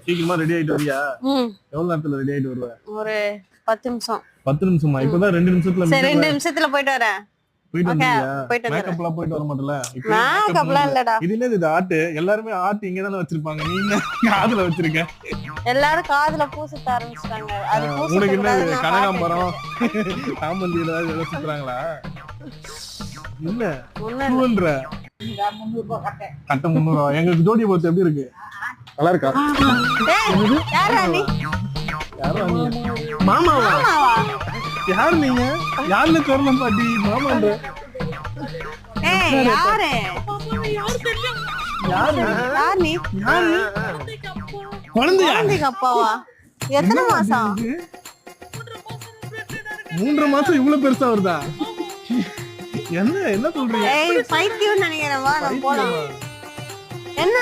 சீக்கிரமா ரெடி ஆயிட்டு வரியா? எவ்வளவு நேரத்துல ரெடி ஆயிட்டு வருவ? ஒரு 10 நிமிஷம். 10 நிமிஷமா? இப்பதான் 2 நிமிஷத்துல சரி 2 நிமிஷத்துல போயிட்டு வரேன். போயிட்டு வந்துறியா? போயிட்டு வரேன். மேக்கப்லாம் போயிட்டு வர மாட்டல? மேக்கப்லாம் இல்லடா. இது என்னது இது ஆர்ட்? எல்லாரும் ஆர்ட் இங்க தான வச்சிருப்பாங்க. நீ என்ன காதுல வச்சிருக்க? எல்லாரும் காதுல பூசத்த ஆரம்பிச்சிட்டாங்க. அது உனக்கு என்ன கனகாம்பரம் சாமந்தி ஏதாவது சுத்துறாங்களா? இல்ல ஒண்ணுன்ற கட்ட 300. எங்க ஜோடி போத்து எப்படி இருக்கு? நல்லா இருக்கா? யாரா நீ? மாமாவா? யாரு நீங்க? யாருன்னு சொல்லணும் பாட்டி. மாமான்ற யாரு? யார் நீ? குழந்தைக்கு அப்பாவா? எத்தனை மாசம்? 3 மாசம். இவ்வளவு பெருசா வருதா? என்ன சொல்றீங்க? பைத்தியம் நினைக்கிறேன். வா நம்ம போலாம். என்ன